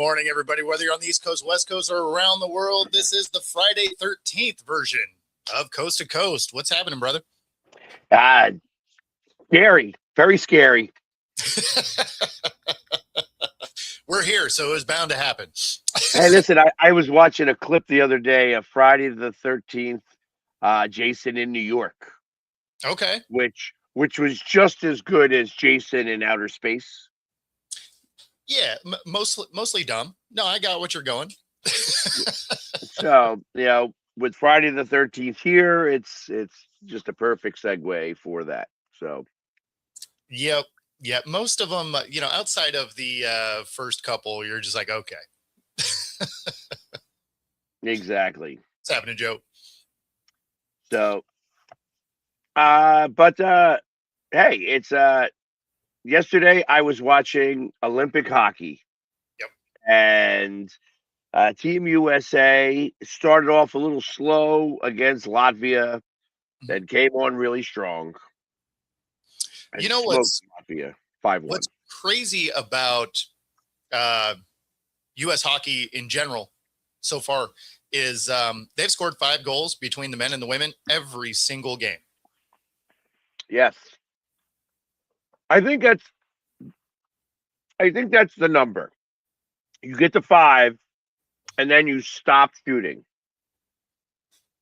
morning, everybody. Whether you're on the East Coast, West Coast, or around the world, this is the Friday 13th version of Coast to Coast. What's happening, brother? Scary. Very scary. We're here, so it was bound to happen. Hey, listen, I was watching a clip the other day of Friday the 13th, Jason in New York. Okay. Which was just as good as Jason in Outer Space. Yeah, mostly dumb. No, I got what you're going. So, with Friday the 13th here, it's just a perfect segue for that. So, yep. Most of them, outside of the first couple, you're just like, okay. Exactly. What's happening, Joe? So, hey, it's yesterday I was watching Olympic hockey. Yep. And Team USA started off a little slow against Latvia, then came on really strong. You know what's Latvia 5-1. What's crazy about U.S. hockey in general so far is they've scored 5 goals between the men and the women every single game. Yes. I think that's the number. You get to 5 and then you stop shooting.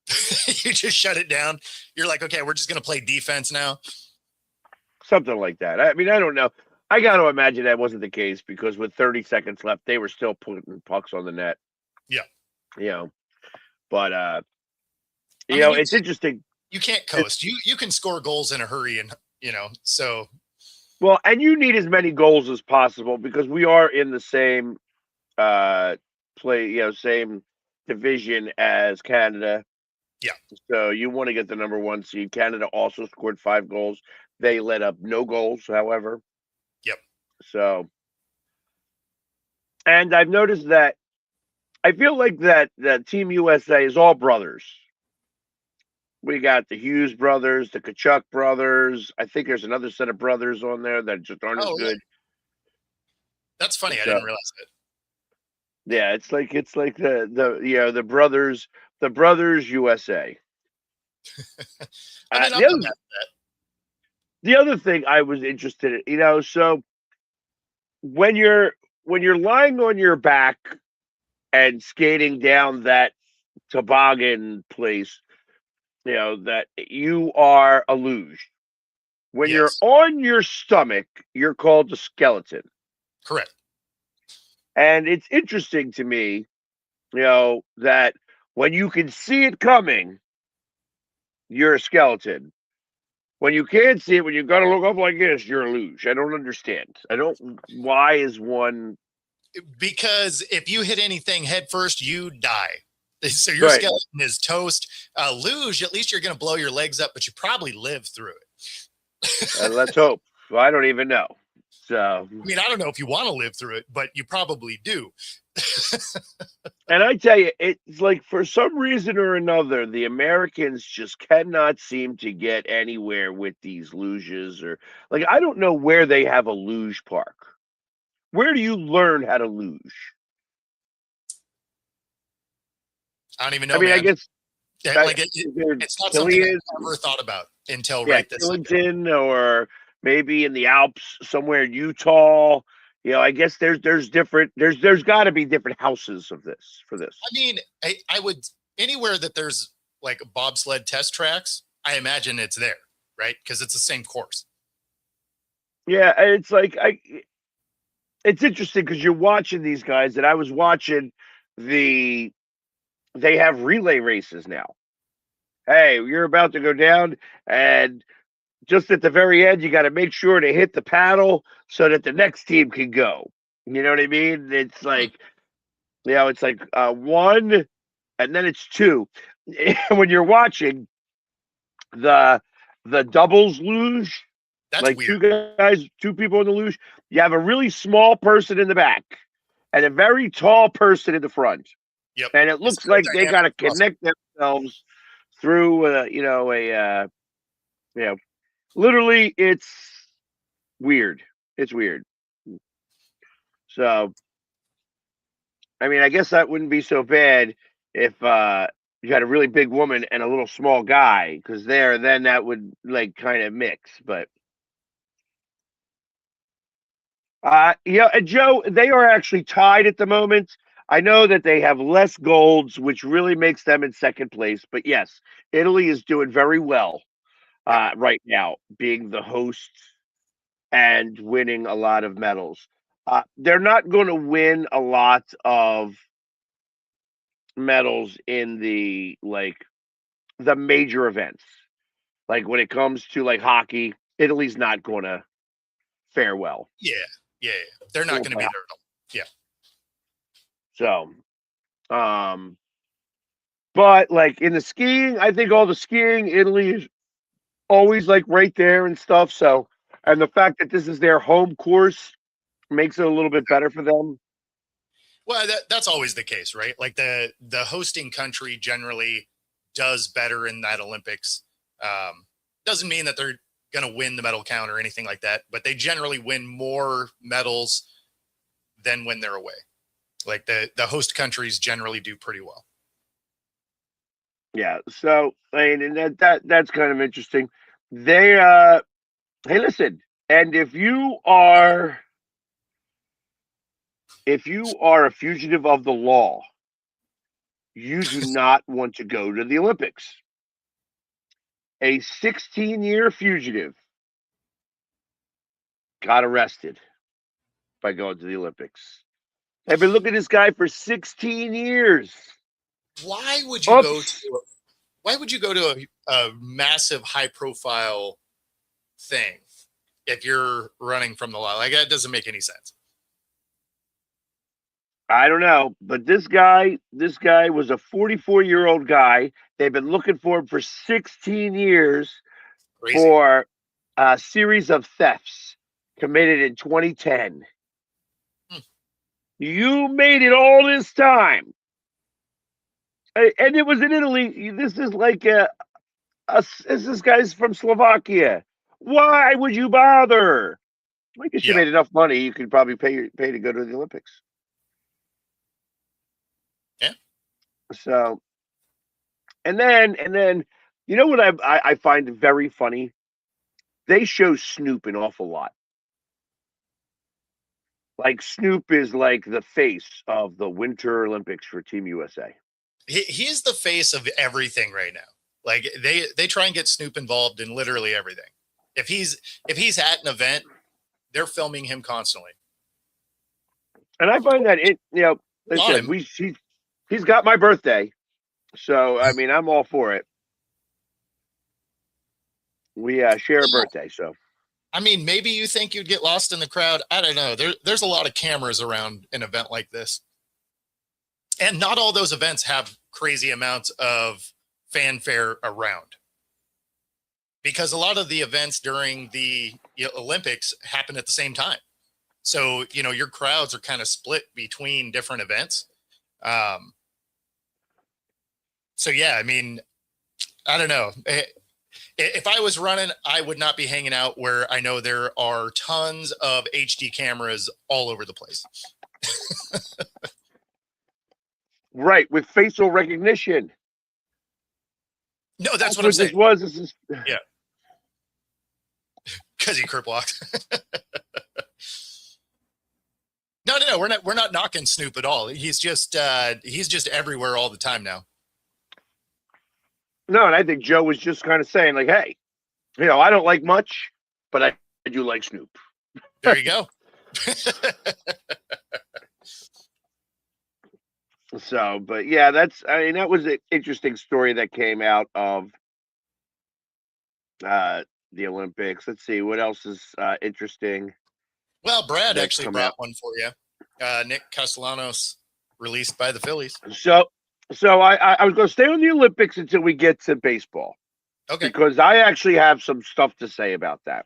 You just shut it down. You're like, okay, we're just going to play defense now. Something like that. I mean, I don't know. I got to imagine that wasn't the case because with 30 seconds left, they were still putting pucks on the net. Yeah. But it's interesting. You can't coast. You can score goals in a hurry, and so. Well, and you need as many goals as possible because we are in the same same division as Canada. Yeah. So you want to get the number 1 seed. Canada also scored 5 goals. They let up no goals, however. Yep. So, and I've noticed that I feel like that Team USA is all brothers. We got the Hughes brothers, the Kachuk brothers. I think there's another set of brothers on there that just aren't as good. That's funny. I didn't realize that. Yeah, it's like the brothers USA. The other thing I was interested in, so when you're lying on your back and skating down that toboggan place, that you are a luge. When you're on your stomach, you're called a skeleton. Correct. And it's interesting to me, that when you can see it coming, you're a skeleton. When you can't see it, when you got to look up like this, you're a luge. I don't understand. Why is one? Because if you hit anything head first, you die. So your skeleton is toast. Luge, at least you're going to blow your legs up, but you probably live through it. Let's hope. Well, I don't even know. So, I mean, I don't know if you want to live through it, but you probably do. And I tell you, it's like for some reason or another, the Americans just cannot seem to get anywhere with these luges, or like I don't know where they have a luge park. Where do you learn how to luge? I don't even know. I mean, man. I guess it's not something I've ever thought about until right this second. Or maybe in the Alps, somewhere in Utah. I guess there's different. There's got to be different houses for this. I mean, I would anywhere that there's like bobsled test tracks. I imagine it's there, right? Because it's the same course. Yeah, it's like it's interesting because you're watching these guys, and I was watching they have relay races now. Hey, you're about to go down, and just at the very end, you got to make sure to hit the paddle so that the next team can go. You know what I mean? It's like, it's like 1, and then it's 2. When you're watching the doubles luge, that's like weird. 2 people in the luge, you have a really small person in the back and a very tall person in the front. Yep. And it looks like they got to connect themselves through, literally, it's weird. It's weird. So, I mean, I guess that wouldn't be so bad if you had a really big woman and a little small guy, because then that would like kind of mix. But yeah, and Joe, they are actually tied at the moment. I know that they have less golds, which really makes them in second place. But yes, Italy is doing very well Yep. right now, being the host and winning a lot of medals. They're not going to win a lot of medals in the major events. Like when it comes to like hockey, Italy's not going to fare well. Yeah, yeah. They're not going to be there at all. Yeah. So, but like in the skiing, I think all the skiing, Italy is always like right there and stuff. So, and the fact that this is their home course makes it a little bit better for them. Well, that's always the case, right? Like the hosting country generally does better in that Olympics. Doesn't mean that they're going to win the medal count or anything like that, but they generally win more medals than when they're away. Like the host countries generally do pretty well. Yeah. So, I mean, and that's kind of interesting. They hey, listen, and if you are a fugitive of the law, you do not want to go to the Olympics. A 16-year fugitive got arrested by going to the Olympics. I've been looking at this guy for 16 years. Why would you go to why would you go to a massive high profile thing if you're running from the law? Like that doesn't make any sense. I don't know, but this guy was a 44-year-old guy. They've been looking for him for 16 years Crazy. for a series of thefts committed in 2010. You made it all this time. And it was in Italy. This is like this guy's from Slovakia. Why would you bother? I guess you Yeah. made enough money. You could probably pay to go to the Olympics. Yeah. So, and then, you know what I find very funny? They show Snoop an awful lot. Like Snoop is like the face of the Winter Olympics for Team USA. He's the face of everything right now. Like they try and get Snoop involved in literally everything. If he's at an event, they're filming him constantly. And I find that listen, he's got my birthday, so I mean I'm all for it. We share a birthday, so. I mean, maybe you think you'd get lost in the crowd. I don't know. There's a lot of cameras around an event like this. And not all those events have crazy amounts of fanfare around. Because a lot of the events during the Olympics happen at the same time. So, your crowds are kind of split between different events. So, yeah, I mean, I don't know. If I was running, I would not be hanging out where I know there are tons of HD cameras all over the place. Right, with facial recognition. No, that's what I'm saying. This is yeah. Because he crip walked. No, we're not knocking Snoop at all. He's just everywhere all the time now. No, and I think Joe was just kind of saying, like, hey, I don't like much, but I do like Snoop. There you go. So, but yeah, that was an interesting story that came out of the Olympics. Let's see what else is interesting. Well, Brad actually brought one for you. Nick Castellanos released by the Phillies. So I was going to stay on the Olympics until we get to baseball. Okay. Because I actually have some stuff to say about that.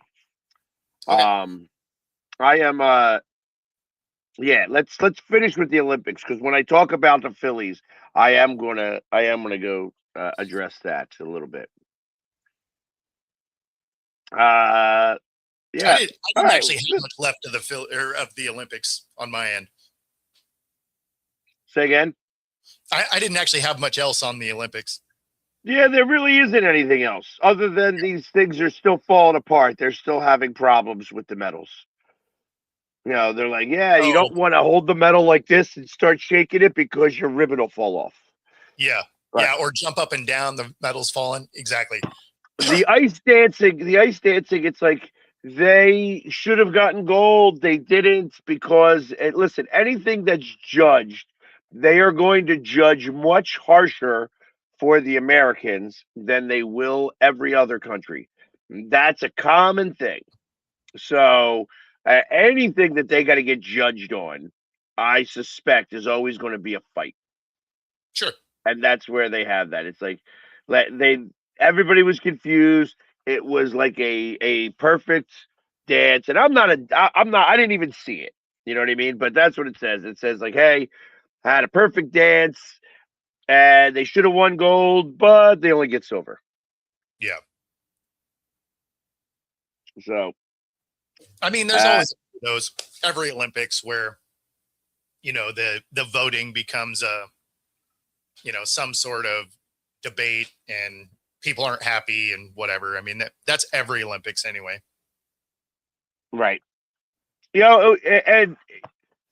Okay. I am let's finish with the Olympics, because when I talk about the Phillies, I am gonna go address that a little bit. Yeah. I didn't actually have much left of the Olympics on my end. Say again. I didn't actually have much else on the Olympics. Yeah, there really isn't anything else other than these things are still falling apart. They're still having problems with the medals. They're like, yeah, you Oh, don't want to hold the medal like this and start shaking it because your ribbon will fall off. yeah. Right. Yeah, or jump up and down, the medal's falling. Exactly. The ice dancing, it's like they should have gotten gold. They didn't because, listen, anything that's judged, they are going to judge much harsher for the Americans than they will every other country. That's a common thing. So anything that they got to get judged on, I suspect, is always going to be a fight. Sure. And that's where they have that. It's like everybody was confused. It was like a perfect dance, and I didn't even see it. You know what I mean? But that's what it says. It says like, hey, had a perfect dance, and they should have won gold, but they only get silver. Yeah. So, I mean, there's always those every Olympics where, the voting becomes some sort of debate and people aren't happy and whatever. I mean, that's every Olympics anyway. Right. And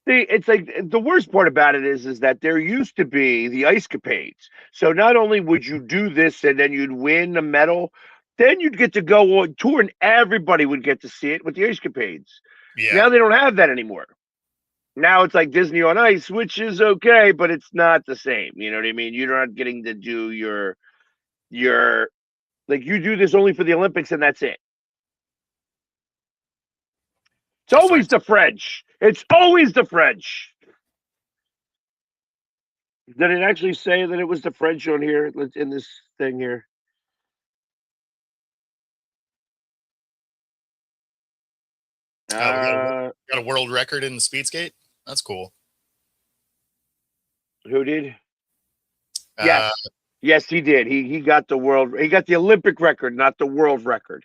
see, it's like the worst part about it is that there used to be the ice capades. So not only would you do this and then you'd win a medal, then you'd get to go on tour and everybody would get to see it with the ice capades. Yeah. Now they don't have that anymore. Now it's like Disney on Ice, which is okay, but it's not the same. You know what I mean? You're not getting to do your like you do this only for the Olympics and that's it. It's always the French. It's always the French. Did it actually say that it was the French on here in this thing here? We got a world record in the speed skate. That's cool. Who did? Yes. Yes, he did. He got the world. He got the Olympic record, not the world record.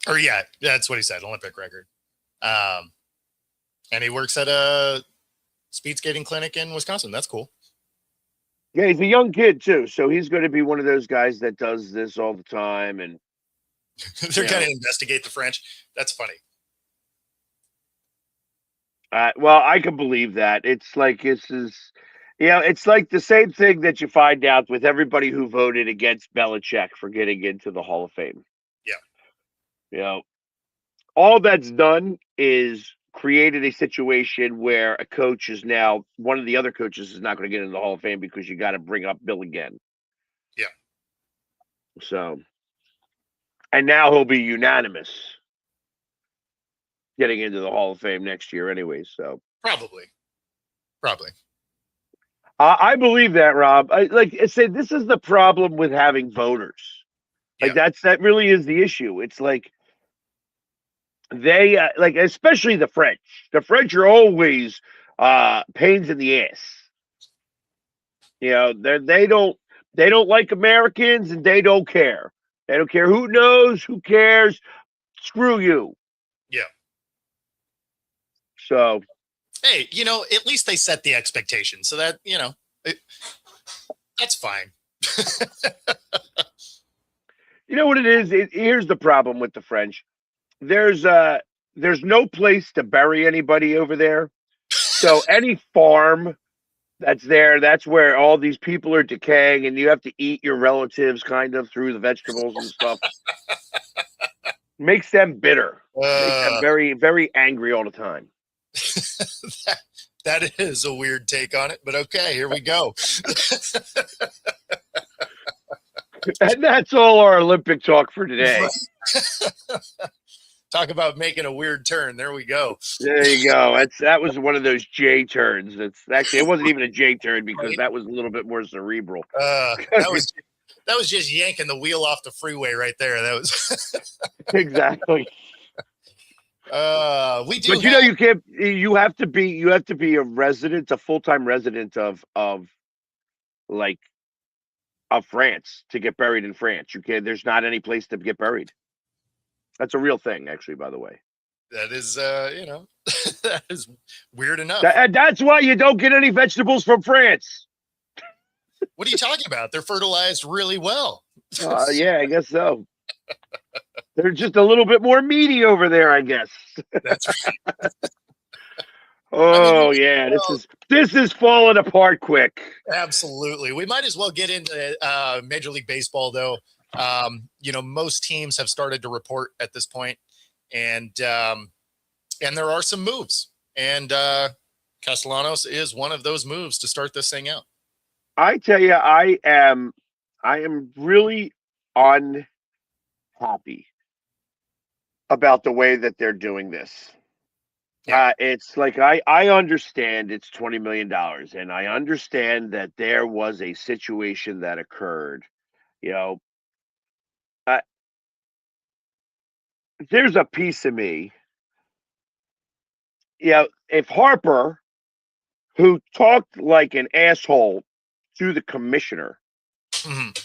Or yeah, that's what he said. Olympic record. And he works at a speed skating clinic in Wisconsin. That's cool. Yeah, he's a young kid too, so he's going to be one of those guys that does this all the time. And they're going to investigate the French. That's funny. Well, I can believe that. It's like it's like the same thing that you find out with everybody who voted against Belichick for getting into the Hall of Fame. Yeah. All that's done is created a situation where a coach is now one of the other coaches is not going to get into the Hall of Fame because you got to bring up Bill again. Yeah. So, and now he'll be unanimous getting into the Hall of Fame next year anyway. So probably. I believe that, Rob. Like I said, this is the problem with having voters. Like that really is the issue. It's like they like, especially the French. The French are always pains in the ass. They don't like Americans and they don't care. They don't care who knows, who cares. Screw you. Yeah. So, hey, at least they set the expectation so that, that's fine. You know what it is? Here's the problem with the French. There's no place to bury anybody over there. So any farm that's there, that's where all these people are decaying and you have to eat your relatives kind of through the vegetables and stuff. Makes them bitter. Makes them very, very angry all the time. That is a weird take on it, but okay, here we go. And that's all our Olympic talk for today. Talk about making a weird turn. There we go. There you go. That was one of those J turns. It wasn't even a J turn because that was a little bit more cerebral. That was just yanking the wheel off the freeway right there. That was exactly. We do, but you can't. You have to be a resident, a full-time resident of France to get buried in France. You can't. There's not any place to get buried. That's a real thing, actually. By the way, that is, That is weird enough. That's why you don't get any vegetables from France. What are you talking about? They're fertilized really well. Yeah, I guess so. They're just a little bit more meaty over there, I guess. That's right. Oh yeah, this is falling apart quick. Absolutely. We might as well get into Major League Baseball, though. Most teams have started to report at this point, and there are some moves, and Castellanos is one of those moves to start this thing out. I tell you, I am really unhappy about the way that they're doing this. Yeah. It's like I understand it's $20 million, and I understand that there was a situation that occurred. You know, there's a piece of me. If Harper, who talked like an asshole to the commissioner, and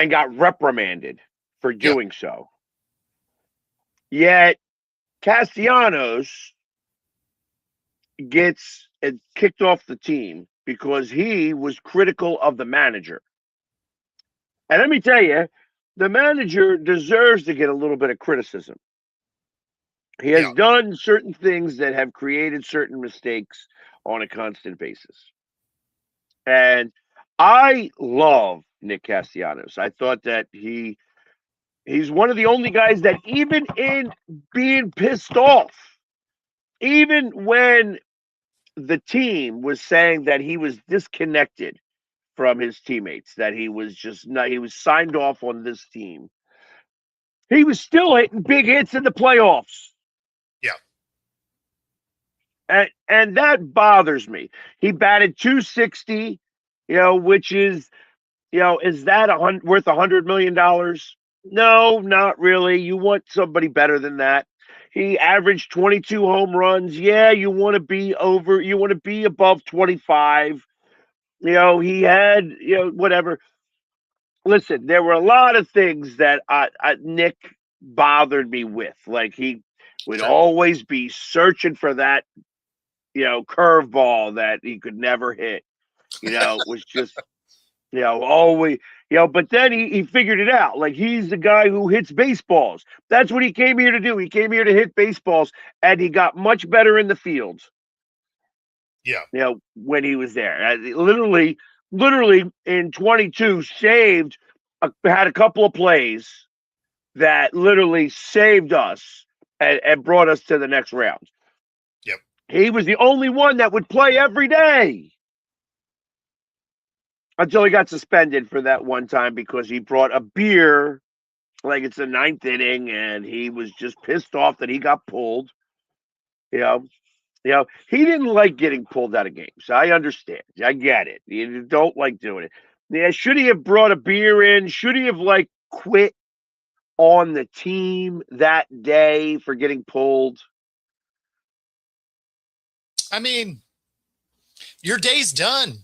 got reprimanded for doing so, yet Castellanos gets kicked off the team because he was critical of the manager. And let me tell you, the manager deserves to get a little bit of criticism. He has done certain things that have created certain mistakes on a constant basis. And I love Nick Castellanos. I thought that he's one of the only guys that, even in being pissed off, even when the team was saying that he was disconnected from his teammates, that he was just not, he was signed off on this team, he was still hitting big hits in the playoffs. Yeah. And that bothers me. He batted .260, which is, is that worth $100 million? No, not really. You want somebody better than that. He averaged 22 home runs. Yeah, you want to be above 25. He had, whatever. Listen, there were a lot of things that Nick bothered me with. Like, he would always be searching for that, curveball that he could never hit. Was just, always, but then he figured it out. Like, he's the guy who hits baseballs. That's what he came here to do. He came here to hit baseballs, and he got much better in the field. Yeah. When he was there. Literally in 22 had a couple of plays that literally saved us and brought us to the next round. Yep. He was the only one that would play every day until he got suspended for that one time because he brought a beer like it's the 9th inning, and he was just pissed off that he got pulled. He didn't like getting pulled out of games. I understand. I get it. You don't like doing it. Yeah, should he have brought a beer in? Should he have quit on the team that day for getting pulled? I mean, your day's done.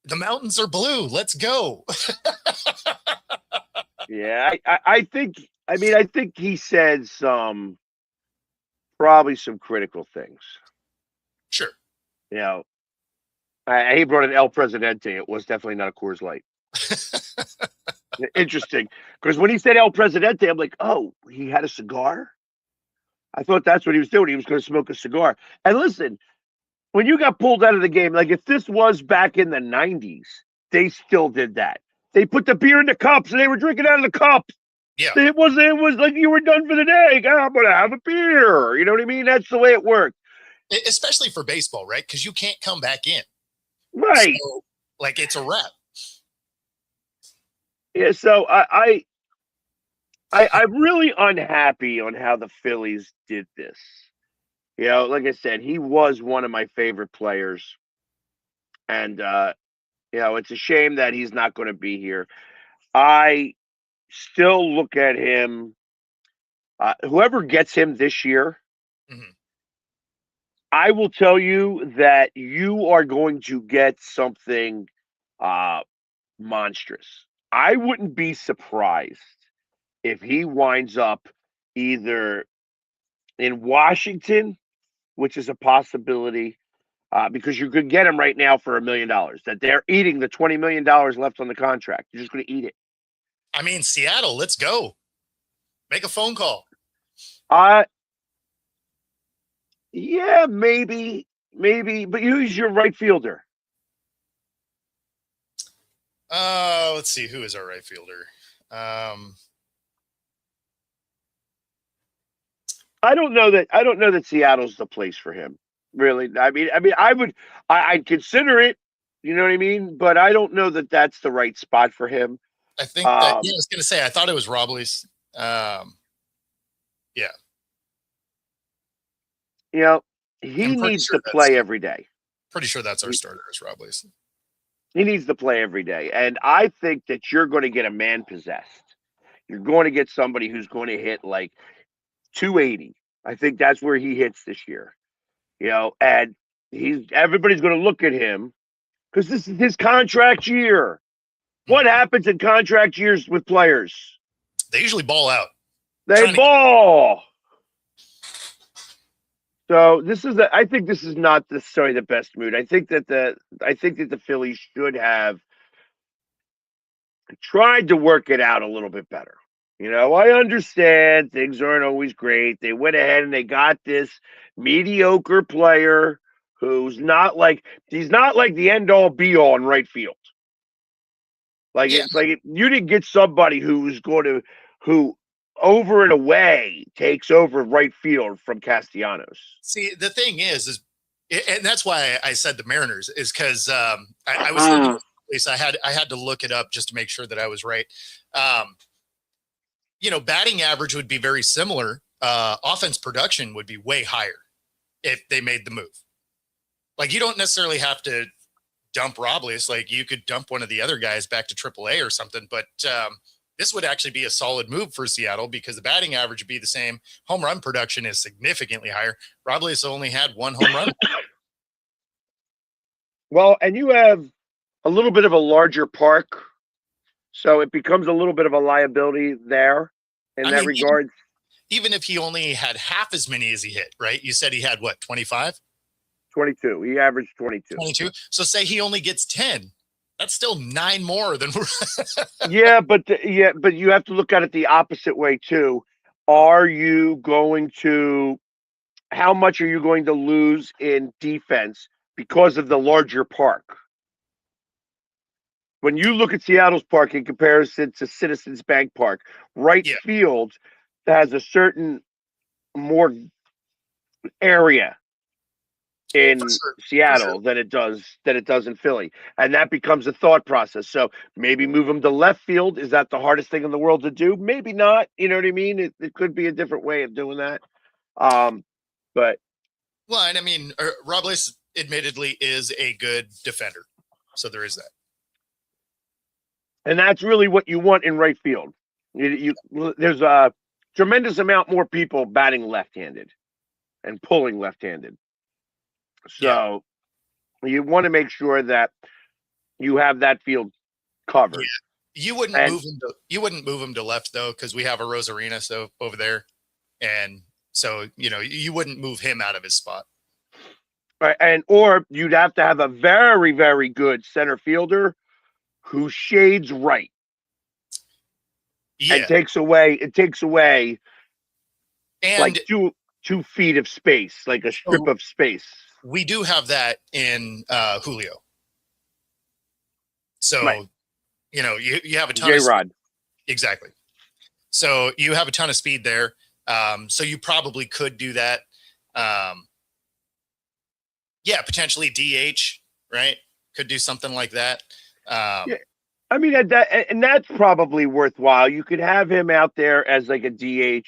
The mountains are blue. Let's go. Yeah, I think he said probably some critical things. Sure. He brought an El Presidente. It was definitely not a Coors Light. Interesting, because when he said El Presidente, I'm like, oh, he had a cigar? I thought that's what he was doing. He was going to smoke a cigar. And listen, when you got pulled out of the game, like if this was back in the 90s, they still did that. They put the beer in the cups and they were drinking out of the cup. Yeah. It was like you were done for the day. I'm going to have a beer. You know what I mean? That's the way it worked. Especially for baseball, right? Because you can't come back in. Right. So, it's a wrap. Yeah, so I'm really unhappy on how the Phillies did this. Like I said, he was one of my favorite players. And, it's a shame that he's not going to be here. I still look at him, whoever gets him this year, I will tell you that you are going to get something monstrous. I wouldn't be surprised if he winds up either in Washington, which is a possibility, because you could get him right now for $1 million. That they're eating the $20 million left on the contract. You're just going to eat it. I mean, Seattle, let's go. Make a phone call. Yeah, maybe, but who's your right fielder? Let's see, who is our right fielder? I don't know that Seattle's the place for him. Really, I'd consider it. You know what I mean? But I don't know that that's the right spot for him. I think that, yeah, I was going to say, I thought it was Robles. Yeah. You know, he needs to play every day. Pretty sure that's our starter is Robles. He needs to play every day. And I think that you're going to get a man possessed. You're going to get somebody who's going to hit like 280. I think that's where he hits this year. You know, and everybody's going to look at him because this is his contract year. What happens in contract years with players? They usually ball out. They ball. So I think this is not necessarily the best mood. I think that the Phillies should have tried to work it out a little bit better. You know, I understand things aren't always great. They went ahead and they got this mediocre player who's not like the end all be all in right field. Like it's like you didn't get somebody who over and away takes over right field from Castellanos. See, the thing is, and that's why I said the Mariners is because I was thinking, at least I had to look it up just to make sure that I was right. You know, batting average would be very similar. Offense production would be way higher if they made the move. Like, you don't necessarily have to dump Robles. Like, you could dump one of the other guys back to AAA or something. But this would actually be a solid move for Seattle because the batting average would be the same. Home run production is significantly higher. Robles only had 1 home run. Well, and you have a little bit of a larger park, so it becomes a little bit of a liability there in that regard. Even if he only had half as many as he hit, right? You said he had what, 25? 22. He averaged 22. 22. So say he only gets 10. That's still 9 more than. but you have to look at it the opposite way too. How much are you going to lose in defense because of the larger park? When you look at Seattle's park in comparison to Citizens Bank Park, right field has a certain more area in Seattle than it does in Philly, and that becomes a thought process. So maybe move him to left field. Is that the hardest thing in the world to do? Maybe not. You know what I mean? It could be a different way of doing that. But well, and I mean, Robles admittedly is a good defender, so there is that. And that's really what you want in right field. There's a tremendous amount more people batting left-handed and pulling left-handed. So you want to make sure that you have that field covered. Yeah. You wouldn't move him to left though, because we have a Rosarina over there, and so you wouldn't move him out of his spot. Right, or you'd have to have a very, very good center fielder who shades right. And takes away and like 2 feet of space, like a strip of space. We do have that in Julio. So, you have a ton of J-Rod. Exactly. So you have a ton of speed there. So you probably could do that. Potentially DH, right? Could do something like that. I mean, that's probably worthwhile. You could have him out there as like a DH,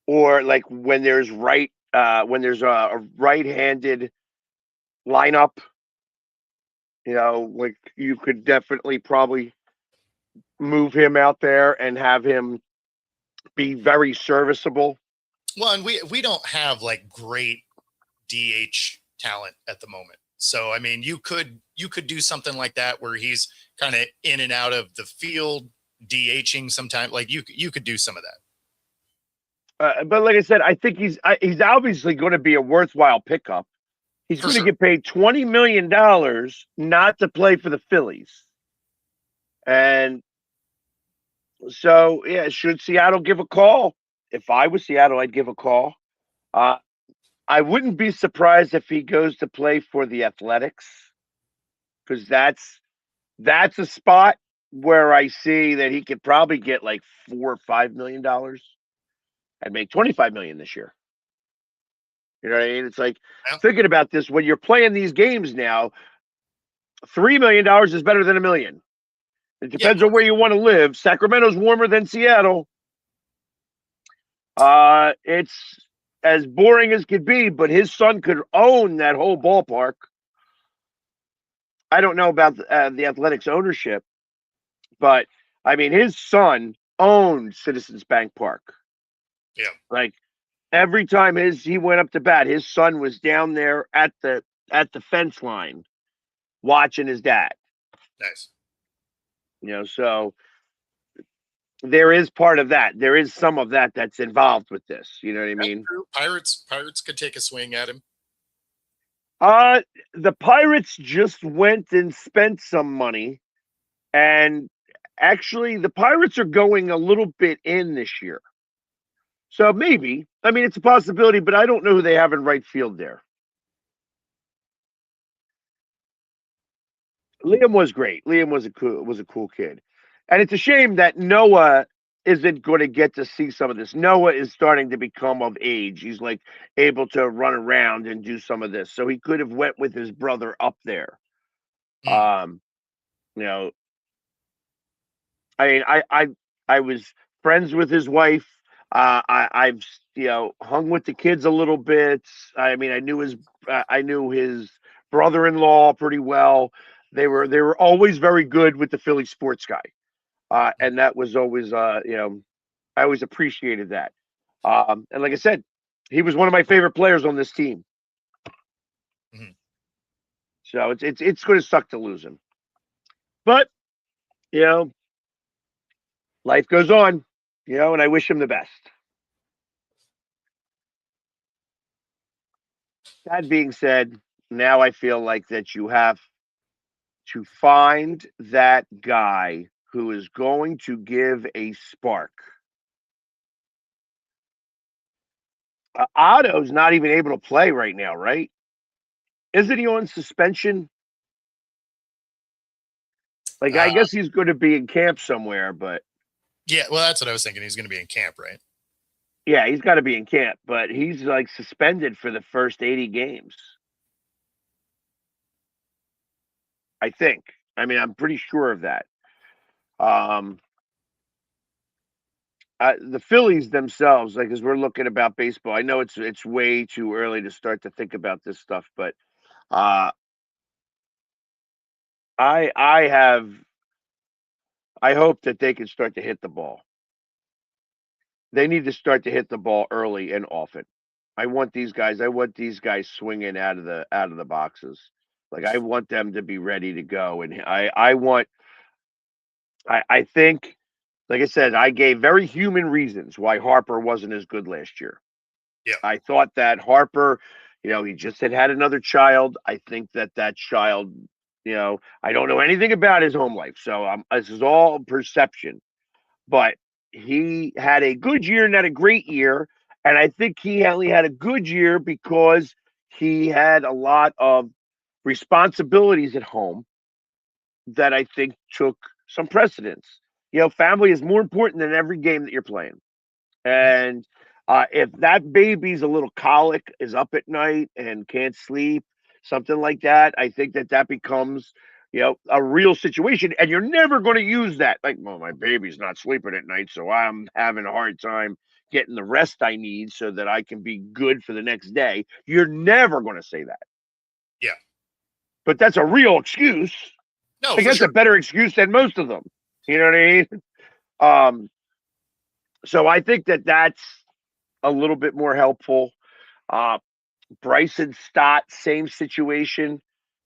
or like when there's a right-handed lineup, like you could definitely probably move him out there and have him be very serviceable. Well, and we don't have like great DH talent at the moment. So, I mean, you could do something like that where he's kind of in and out of the field, DHing sometime. Like you could do some of that. But like I said, I think he's obviously going to be a worthwhile pickup. He's For going to sure. get paid $20 million not to play for the Phillies. And so, yeah, should Seattle give a call? If I was Seattle, I'd give a call. Uh, I wouldn't be surprised if he goes to play for the Athletics, because that's a spot where I see that he could probably get like $4 or $5 million and make 25 million this year. You know what I mean? It's like Yeah. thinking about this when you're playing these games now. $3 million is better than a million. It Yeah. depends on where you want to live. Sacramento's warmer than Seattle. It's as boring as could be, but his son could own that whole ballpark. I don't know about the Athletics ownership, but I mean, his son owned Citizens Bank Park. Yeah. Like every time he went up to bat, his son was down there at the fence line watching his dad. Nice. So there is part of that. There is some of that that's involved with this. You know what I That's mean? true. Pirates could take a swing at him. Uh the Pirates just went and spent some money, and actually the Pirates are going a little bit in this year. So maybe. I mean, it's a possibility, but I don't know who they have in right field there. Liam was great. Liam was a cool kid. And it's a shame that Noah isn't going to get to see some of this. Noah is starting to become of age. He's like able to run around and do some of this. So he could have went with his brother up there. Mm. Um, you know, I mean, I was friends with his wife. I've hung with the kids a little bit. I mean, I knew his brother-in-law pretty well. They were always very good with the Philly sports guy, Mm. and that was always I always appreciated that. And like I said, he was one of my favorite players on this team. Mhm. So it's going to suck to lose him, but you know, life goes on. And I wish him the best. That being said, now I feel like that you have to find that guy who is going to give a spark. Otto's not even able to play right now, right? Isn't he on suspension? Like, Uh, I guess he's going to be in camp somewhere, but yeah, well, that's what I was thinking. He's going to be in camp, right? yeah, he's got to be in camp, but he's like suspended for the first 80 games. I think. I mean, I'm pretty sure of that. Um, the Phillies themselves, like as we're looking about baseball, I know it's way too early to start to think about this stuff, but uh, I have I hope that they can start to hit the ball. They need to start to hit the ball early and often. I want these guys swinging out of the boxes. Like I want them to be ready to go, and I think, like I said, I gave very human reasons why Harper wasn't as good last year. Yeah. I thought that Harper, he just had another child. I think that child, I don't know anything about his home life, so this is all perception. But he had a good year, not a great year, and I think he only had a good year because he had a lot of responsibilities at home that I think took some precedence. Family is more important than every game that you're playing. Mhm. And if that baby's a little colic, is up at night and can't sleep, something like that, I think that becomes, a real situation. And you're never going to use that. Like, well, my baby's not sleeping at night, so I'm having a hard time getting the rest I need so that I can be good for the next day. You're never going to say that. Yeah. But that's a real excuse. No, I for guess a sure. better excuse than most of them. You know what I mean? Um, so I think that's a little bit more helpful. Uh, Bryson Stott, same situation.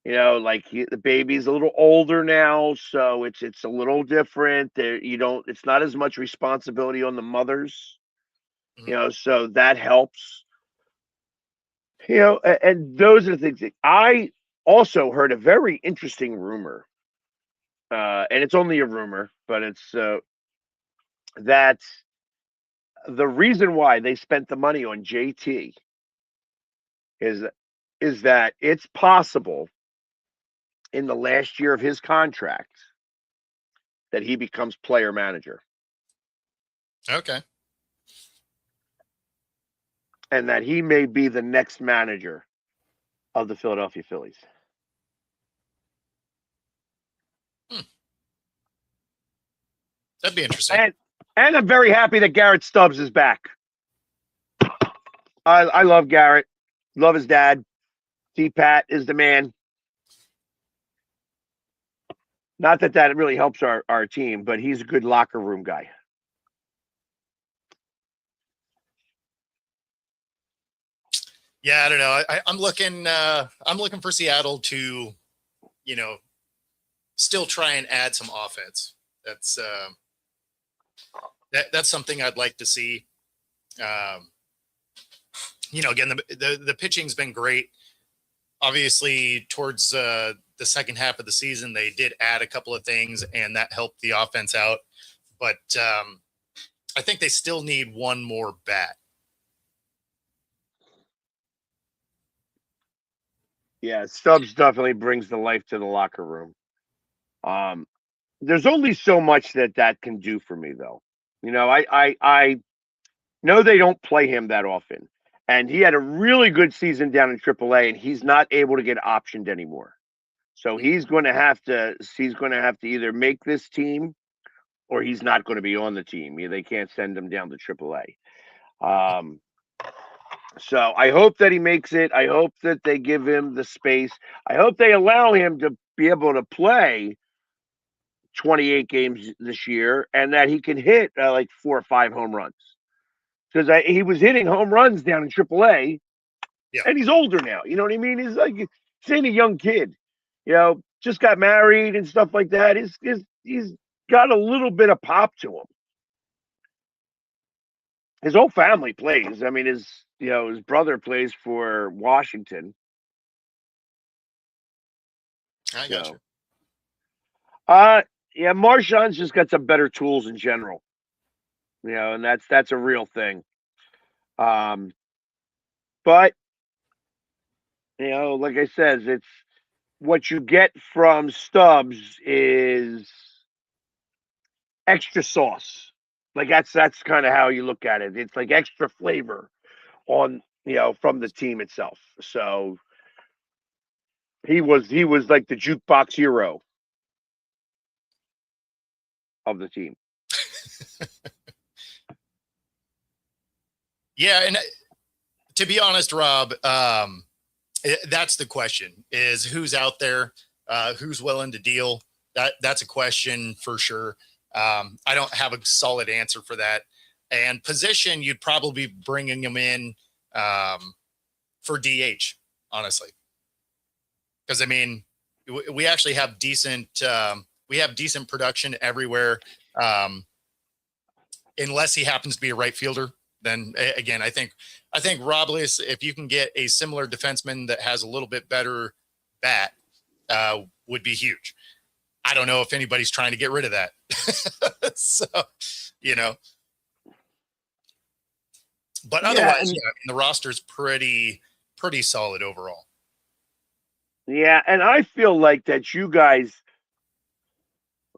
Like the baby's a little older now, so it's a little different. There, you don't. It's not as much responsibility on the mothers. So that helps. And those are the things that I also heard a very interesting rumor, and it's only a rumor, but it's that the reason why they spent the money on JT is is that it's possible in the last year of his contract that he becomes player manager, Okay. and that he may be the next manager of the Philadelphia Phillies. That'd be interesting. And I'm very happy that Garrett Stubbs is back. I love Garrett. Love his dad. T-Pat is the man. Not that really helps our team, but he's a good locker room guy. Yeah, I don't know. I'm looking for Seattle to, still try and add some offense. That's something I'd like to see. Again, the pitching's been great. Obviously, towards the second half of the season, they did add a couple of things, and that helped the offense out. But I think they still need one more bat. Yeah, Stubbs definitely brings the life to the locker room. There's only so much that can do for me, though. I know they don't play him that often, and he had a really good season down in AAA, and he's not able to get optioned anymore. So he's going to have to either make this team, or he's not going to be on the team. They can't send him down to AAA. So I hope that he makes it. I hope that they give him the space. I hope they allow him to be able to play 28 games this year, and that he can hit like 4 or 5 home runs. Because he was hitting home runs down in AAA, and he's older now. You know what I mean? He's ain't a young kid. Just got married and stuff like that. He's got a little bit of pop to him. His whole family plays. I mean, his brother plays for Washington. I got you. Yeah, Marshawn's just got some better tools in general. And that's a real thing. But like I said, it's what you get from Stubbs is extra sauce. Like that's kind of how you look at it. It's like extra flavor on from the team itself. So he was like the jukebox hero of the team. Yeah, and to be honest, Rob, that's the question: is who's out there, who's willing to deal. That's a question for sure. I don't have a solid answer for that. And position, you'd probably be bringing him in for DH, honestly, because I mean, we actually have decent production everywhere, unless he happens to be a right fielder. Then again, I think Rob Lewis, if you can get a similar defenseman that has a little bit better bat, would be huge. I don't know if anybody's trying to get rid of that. So, but otherwise, I mean, the roster's pretty solid overall. Yeah, and I feel like that you guys,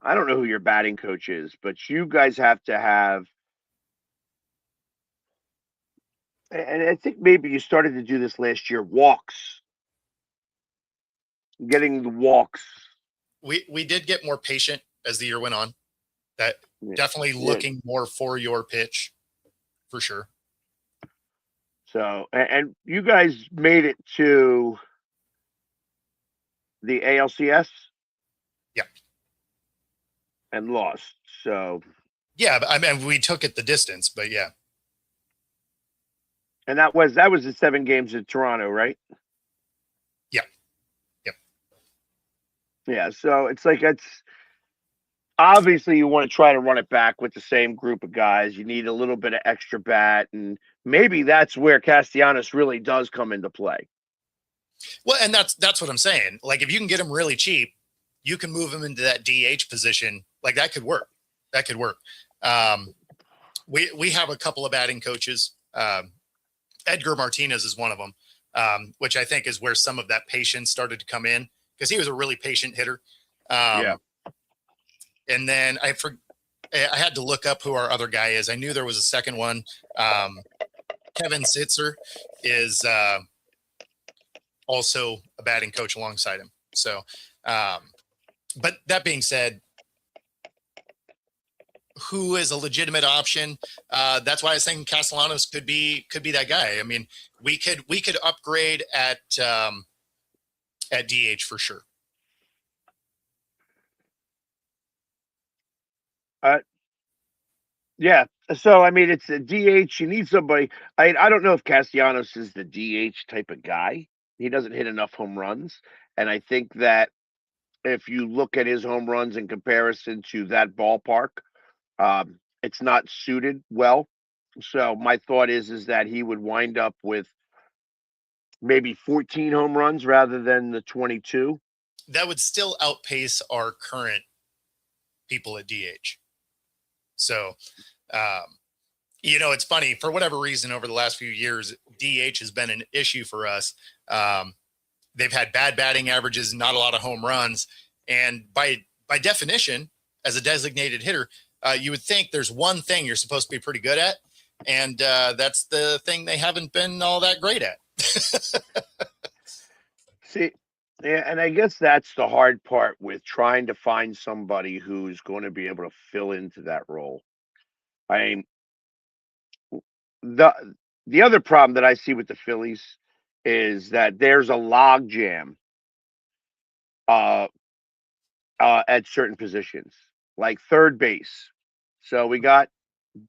I don't know who your batting coach is, but you guys have to have, and I think maybe you started to do this last year, walks. Getting the walks. We did get more patient as the year went on. That definitely looking more for your pitch, for sure. So, and you guys made it to the ALCS? Yeah. And lost. So. Yeah, I mean, we took it the distance, but yeah. And that was the 7 games in Toronto, right? Yeah. Yep. Yeah, so it's like obviously you want to try to run it back with the same group of guys. You need a little bit of extra bat, and maybe that's where Castellanos really does come into play. Well, and that's what I'm saying. Like if you can get him really cheap, you can move him into that DH position. Like that could work. That could work. We have a couple of batting coaches. Edgar Martinez is one of them, which I think is where some of that patience started to come in because he was a really patient hitter. Yeah. And then I had to look up who our other guy is. I knew there was a second one. Kevin Sitzer is also a batting coach alongside him. So, but that being said, who is a legitimate option? That's why I was thinking Castellanos could be that guy. I mean, we could upgrade at DH for sure. Yeah. So I mean, it's a DH. You need somebody. I don't know if Castellanos is the DH type of guy. He doesn't hit enough home runs, and I think that if you look at his home runs in comparison to that ballpark, it's not suited well. So my thought is that he would wind up with maybe 14 home runs rather than the 22. That would still outpace our current people at DH. So, it's funny for whatever reason over the last few years, DH has been an issue for us. They've had bad batting averages, not a lot of home runs. And by definition, as a designated hitter, you would think there's one thing you're supposed to be pretty good at. And that's the thing they haven't been all that great at. See, yeah, and I guess that's the hard part with trying to find somebody who's going to be able to fill into that role. I mean, the other problem that I see with the Phillies is that there's a log jam at certain positions, like third base. So we got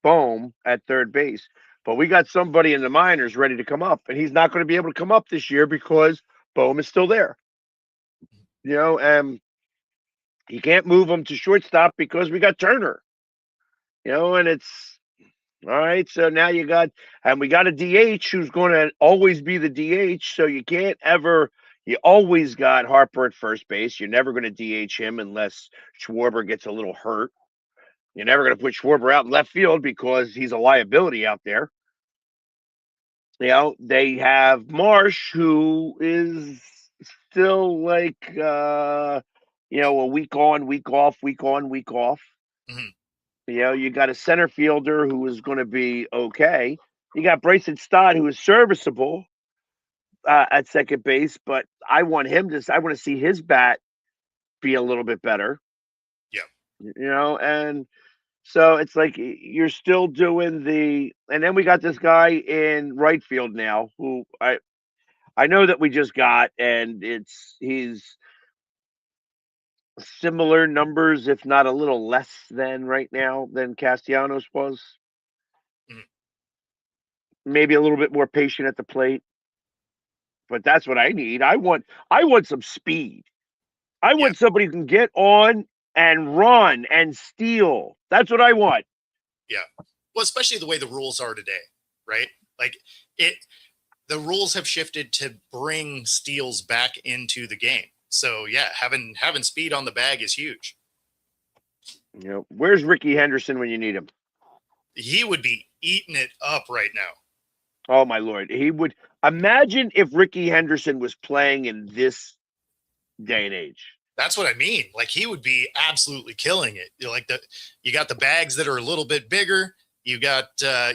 Bohm at third base, but we got somebody in the minors ready to come up, and he's not going to be able to come up this year because Bohm is still there. And he can't move him to shortstop because we got Turner. And it's all right. So now we got a DH who's going to always be the DH. So you can't ever. You always got Harper at first base. You're never going to DH him unless Schwarber gets a little hurt. You're never going to put Schwarber out in left field because he's a liability out there. They have Marsh, who is still like, a week on, week off, week on, week off. Mm-hmm. You got a center fielder who is going to be okay. You got Bryson Stott, who is serviceable at second base, but I want to see his bat be a little bit better. Yeah. And so it's like you're still doing and then we got this guy in right field now who I know that we just got, and he's similar numbers, if not a little less than right now than Castellanos was. Mm-hmm. Maybe a little bit more patient at the plate, but that's what I need. I want some speed. I want somebody who can get on and run and steal. That's what I want. Yeah. Well, especially the way the rules are today, right? Like the rules have shifted to bring steals back into the game. So yeah, having speed on the bag is huge. Where's Ricky Henderson when you need him? He would be eating it up right now. Oh my Lord. He would. Imagine if Ricky Henderson was playing in this day and age. That's what I mean. Like he would be absolutely killing it. You got the bags that are a little bit bigger. You got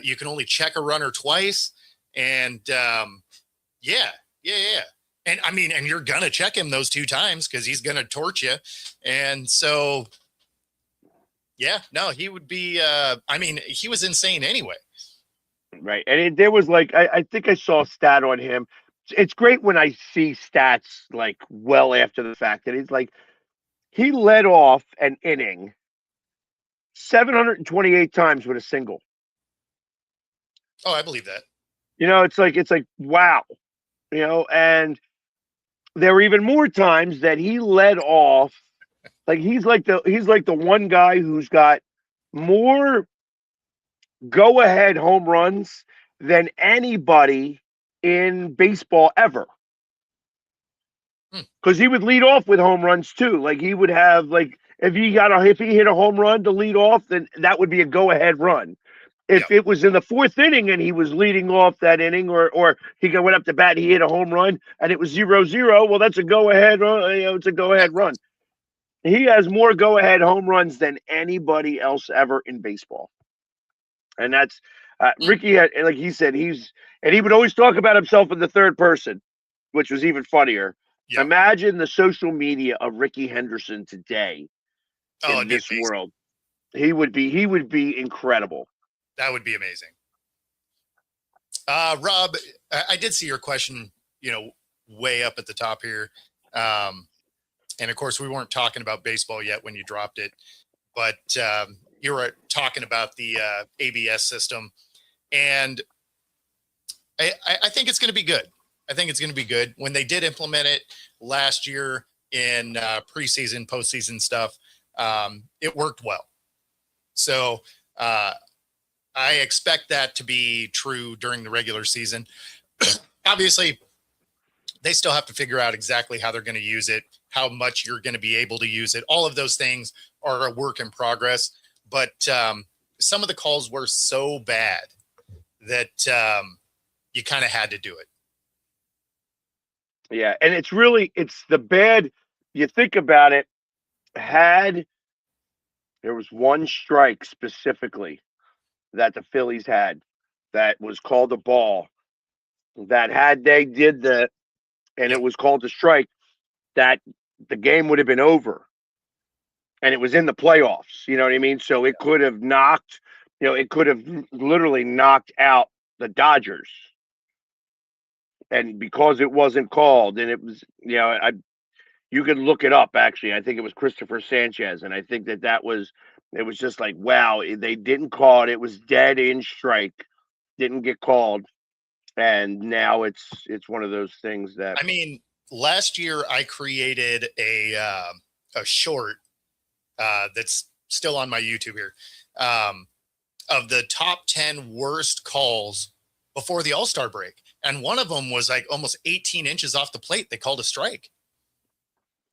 you can only check a runner twice, and yeah. And I mean, and you're gonna check him those 2 times because he's gonna torch you. And so, yeah, no, he would be. I mean, he was insane anyway. Right, and there was I think I saw a stat on him. It's great when I see stats like well after the fact that he led off an inning 728 times with a single. Oh, I believe that. It's like wow. And there were even more times that he led off Like he's like the one guy who's got more go ahead home runs than anybody in baseball ever. Hmm. Because he would lead off with home runs too. Like he would have like if he hit a home run to lead off, then that would be a go ahead run. Yep. If it was in the fourth inning and he was leading off that inning, or went up to bat, he hit a home run and it was 0-0. Well, that's a go ahead. It's a go ahead run. He has more go ahead home runs than anybody else ever in baseball, and that's Ricky. Like he said, he would always talk about himself in the third person, which was even funnier. Yep. Imagine the social media of Ricky Henderson today in this world. He would be incredible. That would be amazing. Rob, I did see your question, way up at the top here. And of course, we weren't talking about baseball yet when you dropped it, but you were talking about the ABS system. And I think it's going to be good. I think it's going to be good. When they did implement it last year in preseason, postseason stuff, it worked well. So I expect that to be true during the regular season. Obviously, they still have to figure out exactly how they're going to use it, how much you're going to be able to use it. All of those things are a work in progress. But some of the calls were so bad that you kind of had to do it. Yeah, and it's the bad. You think about it, there was one strike specifically that the Phillies had that was called a ball, that had they did and it was called a strike, that the game would have been over. And it was in the playoffs, you know what I mean? So it could have literally knocked out the Dodgers. And because it wasn't called, and it was, you could look it up actually. I think it was Christopher Sanchez, and I think it was just like, wow, they didn't call it. It was dead in strike, didn't get called, and now it's one of those things that. I mean, last year I created a short that's still on my YouTube here of the top 10 worst calls before the All-Star break. And one of them was like almost 18 inches off the plate. They called a strike.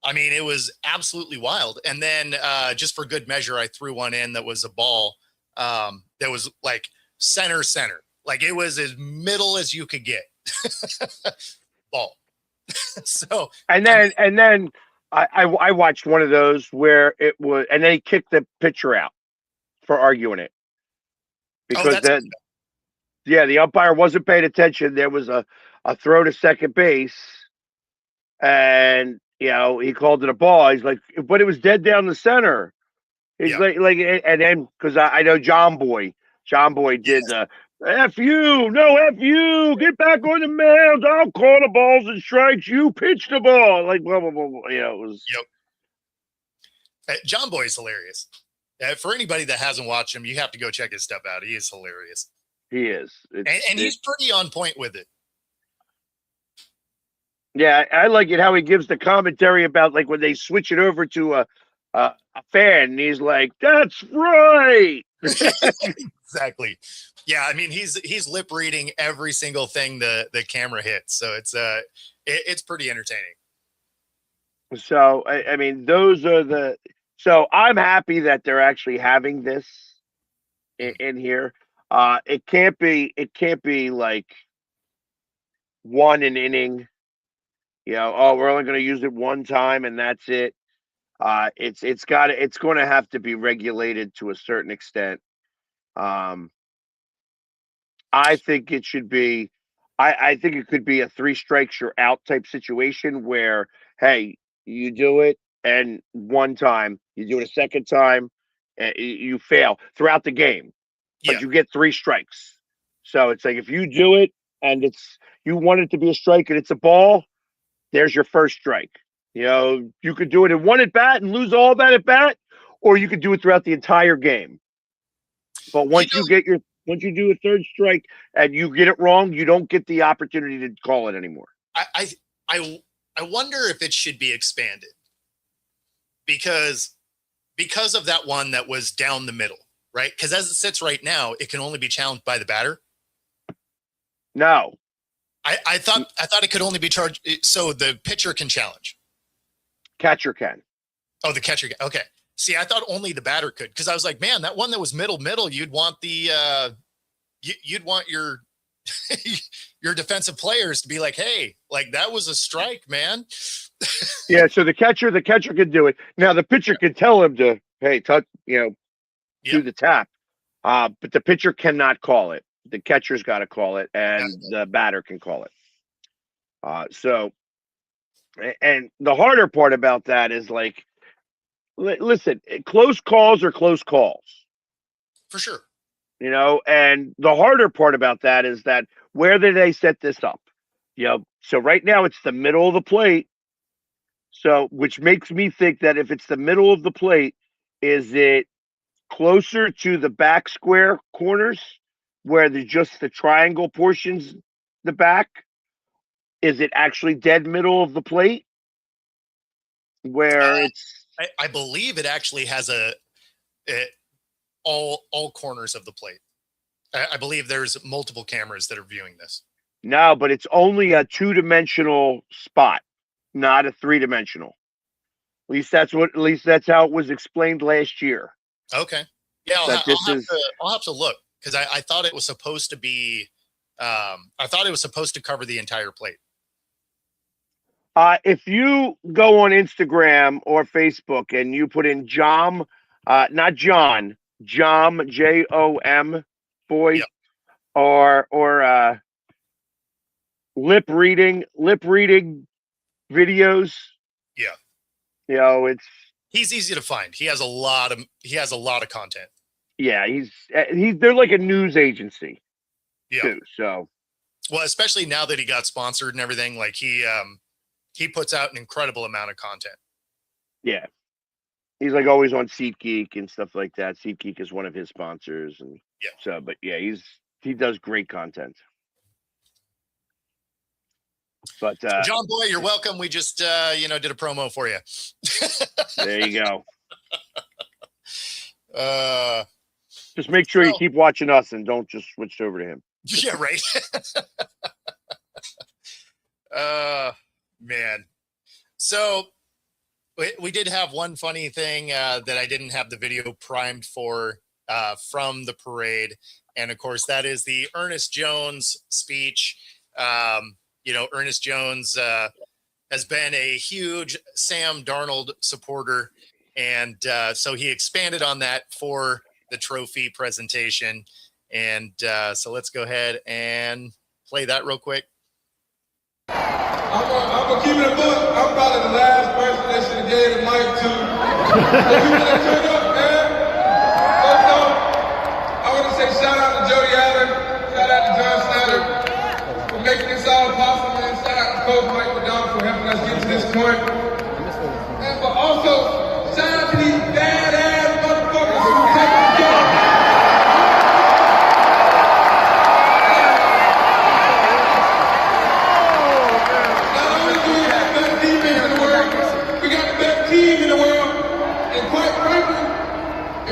I mean, it was absolutely wild. And then just for good measure, I threw one in that was a ball that was like center. Like it was as middle as you could get. Ball. So and then I watched one of those where it was, and then he kicked the pitcher out for arguing it because the umpire wasn't paying attention. There was a throw to second base, and he called it a ball. He's like, but it was dead down the center. He's like, and then because I know John Boy did the F you, no F you, get back on the mound. I'll call the balls and strikes. You pitch the ball, like blah blah blah. Blah. It was. Yep. John Boy is hilarious. For anybody that hasn't watched him, you have to go check his stuff out. He is hilarious. He is, and he's pretty on point with it. Yeah, I like it how he gives the commentary about like when they switch it over to a fan, and he's like, "That's right." Exactly. Yeah, I mean he's lip reading every single thing the camera hits, so it's pretty entertaining. So I mean, those are so I'm happy that they're actually having this in here. It can't be like one an inning. We're only going to use it one time and that's it. It's going to have to be regulated to a certain extent. I think it should be. I think it could be a 3 strikes you're out type situation where, hey, you do it and one time, you do it a second time, and you fail throughout the game, but you get 3 strikes. So it's like if you do it and you want it to be a strike and it's a ball, there's your first strike. You could do it in one at bat and lose all that at bat, or you could do it throughout the entire game. But once you do a third strike and you get it wrong, you don't get the opportunity to call it anymore. I wonder if it should be expanded. because of that one that was down the middle, right? Because as it sits right now, it can only be challenged by the batter. No. I thought it could only be charged, so the pitcher can challenge. Catcher can. Oh, the catcher. Okay. See, I thought only the batter could, because I was like, man, that one that was middle, you'd want the you'd want your your defensive players to be like, hey, like that was a strike, man. Yeah, so the catcher can do it. Now the pitcher can tell him to, hey, touch, do the tap. But the pitcher cannot call it. The catcher's got to call it, and the batter can call it. So, and the harder part about that is like, listen, close calls are close calls. For sure. And the harder part about that is that where did they set this up? So right now it's the middle of the plate. So, which makes me think that if it's the middle of the plate, is it closer to the back square corners where there's just the triangle portions, the back? Is it actually dead middle of the plate where it's? I believe it actually has all corners of the plate. I believe there's multiple cameras that are viewing this. No, but it's only a 2-dimensional spot, not a 3-dimensional. At least that's how it was explained last year. Okay. Yeah, I'll have to look, because I thought it was supposed to be. I thought it was supposed to cover the entire plate. If you go on Instagram or Facebook and you put in Jom, not John, Jom, Jom, boy, yep. or lip reading videos. Yeah. He's easy to find. He has a lot of content. Yeah, they're like a news agency. Yeah. Too, so. Well, especially now that he got sponsored and everything, like he puts out an incredible amount of content. Yeah. He's like always on SeatGeek and stuff like that. SeatGeek is one of his sponsors, and so. But yeah, he does great content. But John Boy, you're welcome. We just did a promo for you. There you go. Just make sure you keep watching us and don't just switch over to him. Yeah, right. Man. So we did have one funny thing that I didn't have the video primed for from the parade. And of course, that is the Ernest Jones speech. Ernest Jones has been a huge Sam Darnold supporter. And so he expanded on that for the trophy presentation. And so let's go ahead and play that real quick. I'm gonna keep it a book. I'm probably the last person that should have gave the mic to. The people that turned up, man. First off, I want to say shout out to Jody Allen, shout out to John Snyder for making this all possible, man. Shout out to Coach Mike McDonald for helping us get to this point. And but also, shout out to these badass motherfuckers who take the game.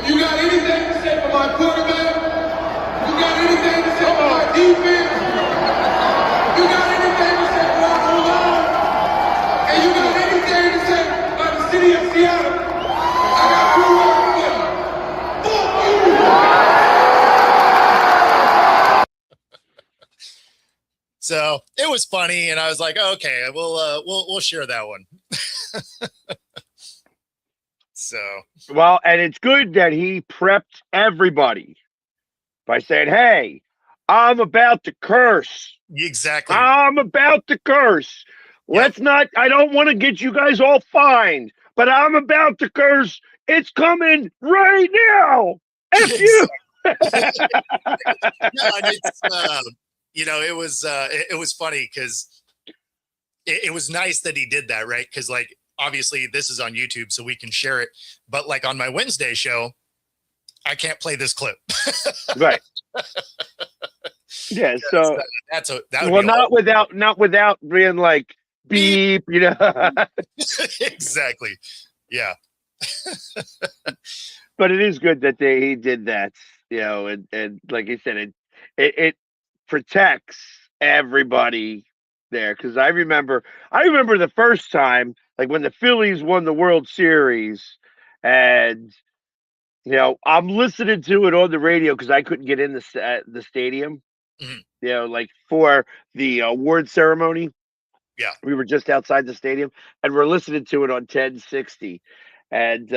You got anything to say for my quarterback? You got anything to say for my defense? You got anything to say for our O-line? And you got anything to say about the city of Seattle? I got 2 words for you. Fuck you! So it was funny, and I was like, okay, we'll share that one. So well, and it's good that he prepped everybody by saying, hey, I'm about to curse. Exactly. I'm about to curse. Let's not, I don't want to get you guys all fined, but I'm about to curse. It's coming right now. F you. No, and it's, it was funny because it was nice that he did that, right? Because like, obviously this is on YouTube, so we can share it. But like on my Wednesday show, I can't play this clip. Right. Yeah. So not without being like beep, Exactly. Yeah. But it is good that he did that, and like I said, it protects everybody there because I remember the first time, like when the Phillies won the World Series, and I'm listening to it on the radio because I couldn't get in the stadium, Mhm. like for the award ceremony. Yeah. We were just outside the stadium, and we're listening to it on 1060, and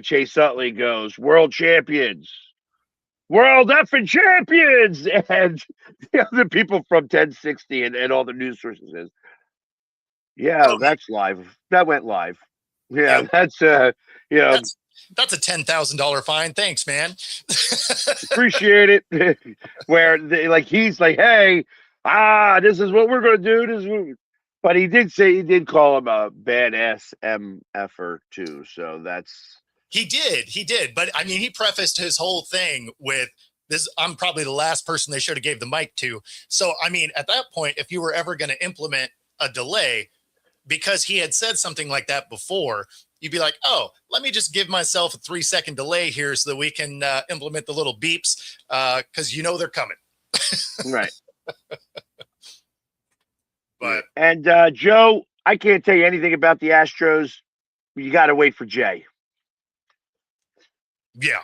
Chase Utley goes, "World champions, world effing champions," and the other people from 1060 and all the news sources says, "Yeah, Oh, that's live. That went live. Yeah, yep. that's That's a $10,000 fine. Thanks, man. appreciate it." Where he's like, "Hey, this is what we're gonna do. This is what But he did call him a badass MFer too. So that's He did. But I mean, he prefaced his whole thing with this. I'm probably the last person they should have gave the mic to. So, I mean, at that point, if you were ever going to implement a delay, because he had said something like that before, you'd be like, oh, let me just give myself a 3-second delay here so that we can implement the little beeps because they're coming. right. But And Joe, I can't tell you anything about the Astros. You got to wait for Jay. yeah,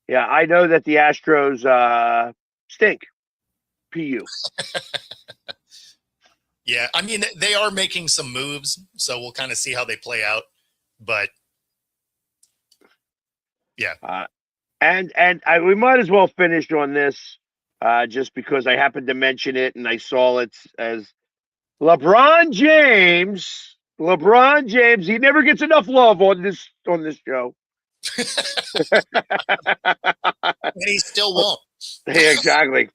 Yeah, I know that the Astros stink. PU. yeah. I mean, they are making some moves, so we'll kind of see how they play out. But yeah, And we might as well finish on this just because I happened to mention it and I saw it as LeBron James. LeBron James, he never gets enough love on this show. and he still won't. Yeah, exactly.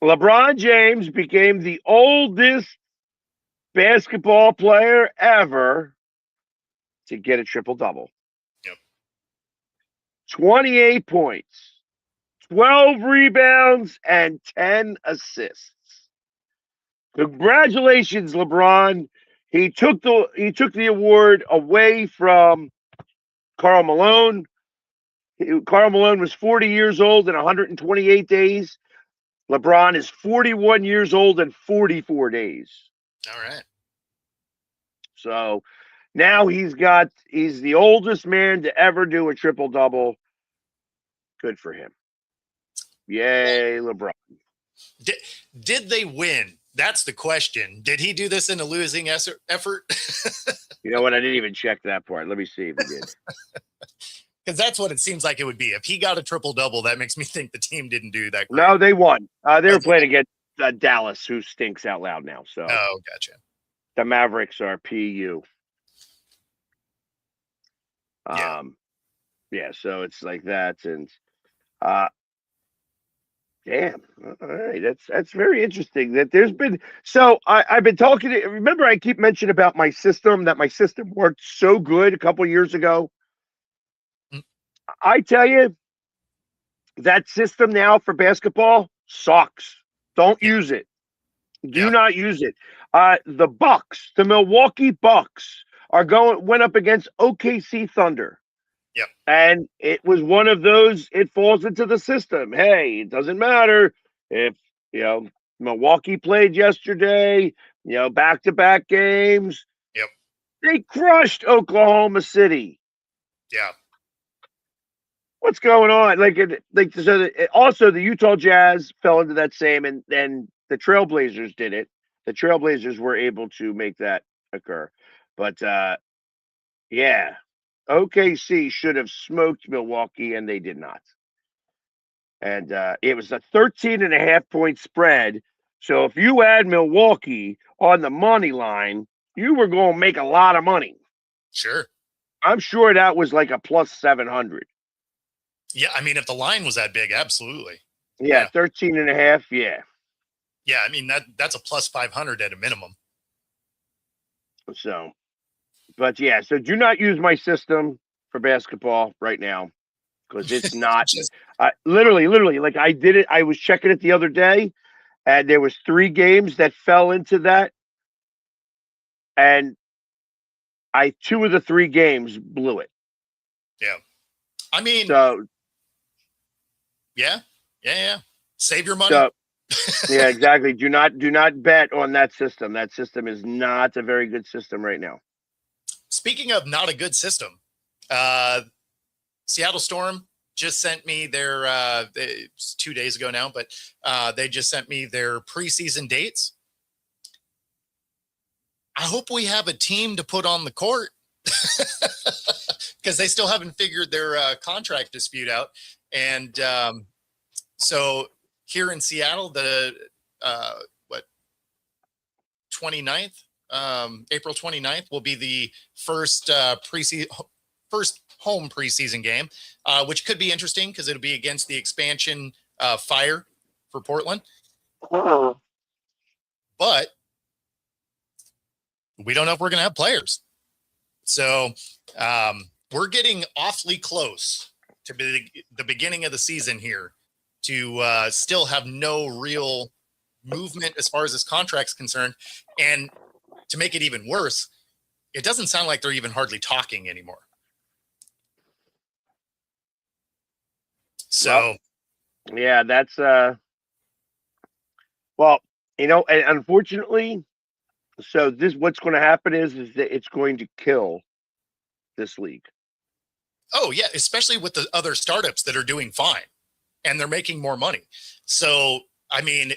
LeBron James became the oldest basketball player ever to get a triple-double. Yep. 28 points, 12 rebounds, and 10 assists. Congratulations, LeBron. He took the award away from Karl Malone. Karl Malone was 40 years old in 128 days. LeBron is 41 years old in 44 days. All right. So now he's the oldest man to ever do a triple-double. Good for him. Yay, LeBron. Did they win? That's the question. Did he do this in a losing effort? You know what? I didn't even check that part. Let me see if he did. Because that's what it seems like it would be. If he got a triple-double, that makes me think the team didn't do that great. No, they won. They were playing against Dallas, who stinks out loud now. So Oh, gotcha. the Mavericks are PU. Yeah. Yeah, so it's like that, and damn. All right, that's very interesting. That there's been I've been talking to. Remember, I keep mentioning about my system, that my system worked so good a couple years ago. Mm. I tell you, that system now for basketball sucks. Don't use it. Do not use it. The Milwaukee Bucks went up against OKC Thunder. Yep. And it was one of those, it falls into the system. Hey, it doesn't matter if, Milwaukee played yesterday, back-to-back games. Yep. They crushed Oklahoma City. Yeah. What's going on? Also, the Utah Jazz fell into that same, and then the Trailblazers did it. The Trailblazers were able to make that occur. But, yeah. OKC should have smoked Milwaukee, and they did not. And it was a 13.5-point spread. So if you add Milwaukee on the money line, you were going to make a lot of money. Sure. I'm sure that was like a plus 700. Yeah, I mean, if the line was that big, absolutely. Yeah, 13.5, yeah. Yeah, I mean, that's a plus 500 at a minimum. So, but yeah, so do not use my system for basketball right now because it's not literally like I did it. I was checking it the other day, and there was 3 games that fell into that, and 2 of the 3 games blew it. Yeah. I mean, So yeah. Save your money. So, yeah, exactly. Do not bet on that system. That system is not a very good system right now. Speaking of not a good system, Seattle Storm just sent me their it's 2 days ago now, but they just sent me their preseason dates. I hope we have a team to put on the court because they still haven't figured their contract dispute out. And so here in Seattle, the 29th, April 29th will be the first first home preseason game, which could be interesting because it'll be against the expansion Fire for Portland. But we don't know if we're going to have players. So we're getting awfully close to the beginning of the season here to still have no real movement as far as this contract's concerned. And to make it even worse, it doesn't sound like they're even hardly talking anymore. So, yeah, that's well, and unfortunately, so what's going to happen is that it's going to kill this league. oh yeah, especially with the other startups that are doing fine and they're making more money. So, I mean,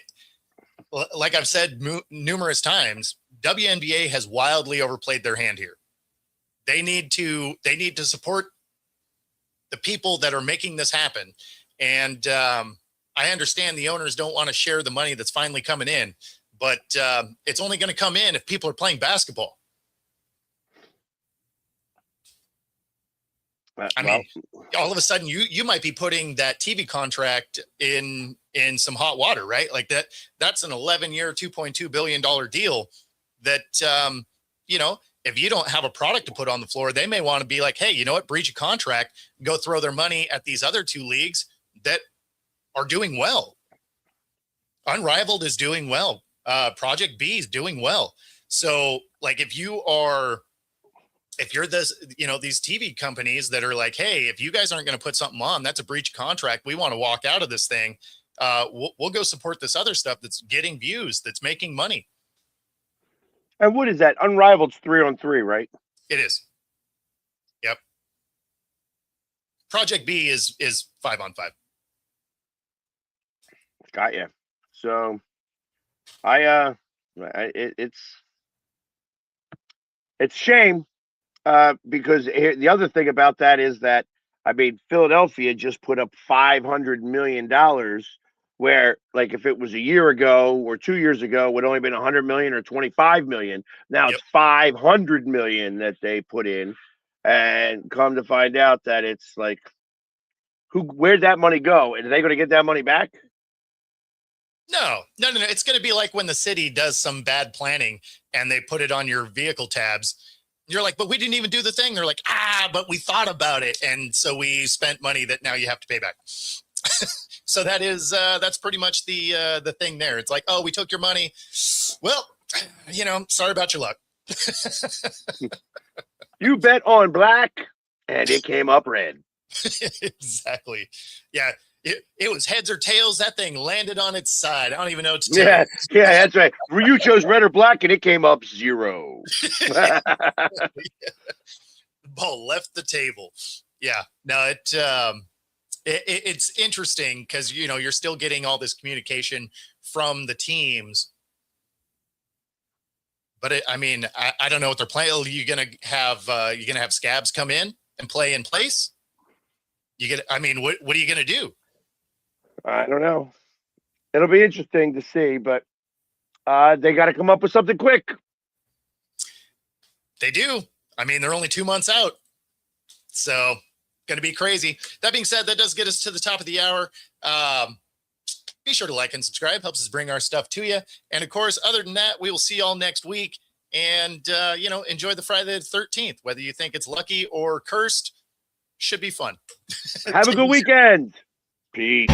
like I've said numerous times, WNBA has wildly overplayed their hand here. They need to support the people that are making this happen. And I understand the owners don't want to share the money that's finally coming in, but it's only going to come in if people are playing basketball. I mean, all of a sudden you might be putting that TV contract in some hot water, right? Like that's an 11-year, $2.2 billion deal that, if you don't have a product to put on the floor, they may want to be like, hey, you know what? Breach a contract, go throw their money at these other 2 leagues that are doing well. Unrivaled is doing well. Project B is doing well. So like, if you're this, these TV companies that are like, hey, if you guys aren't going to put something on, that's a breach of contract. We want to walk out of this thing. We'll go support this other stuff that's getting views, that's making money. And what is that? Unrivaled's 3-on-3, right? It is. Yep. Project B is 5-on-5. Got you. So it's shame. Because the other thing about that is that, Philadelphia just put up $500 million, where, like, if it was a year ago or 2 years ago, it would only been 100 million or 25 million. Now it's 500 million that they put in, and come to find out that it's like, where'd that money go? And are they going to get that money back? No. It's going to be like when the city does some bad planning and they put it on your vehicle tabs. You're like, but we didn't even do the thing. They're like, but we thought about it. And so we spent money that now you have to pay back. So that's pretty much the thing there. It's like, oh, we took your money. Well, sorry about your luck. You bet on black and it came up red. Exactly. Yeah. It was heads or tails. That thing landed on its side. I don't even know what to tell you. Yeah, that's right. You chose red or black, and it came up 0. The ball left the table. Yeah. No, it's interesting because you're still getting all this communication from the teams. But I don't know what they're playing. Are you gonna have Scabs come in and play in place? What are you gonna do? I don't know. It'll be interesting to see, but they got to come up with something quick. They do. They're only 2 months out. So, going to be crazy. That being said, that does get us to the top of the hour. Be sure to like and subscribe. Helps us bring our stuff to you. And, of course, other than that, we will see you all next week. And, enjoy the Friday the 13th. Whether you think it's lucky or cursed, should be fun. Have a good weekend. Peace.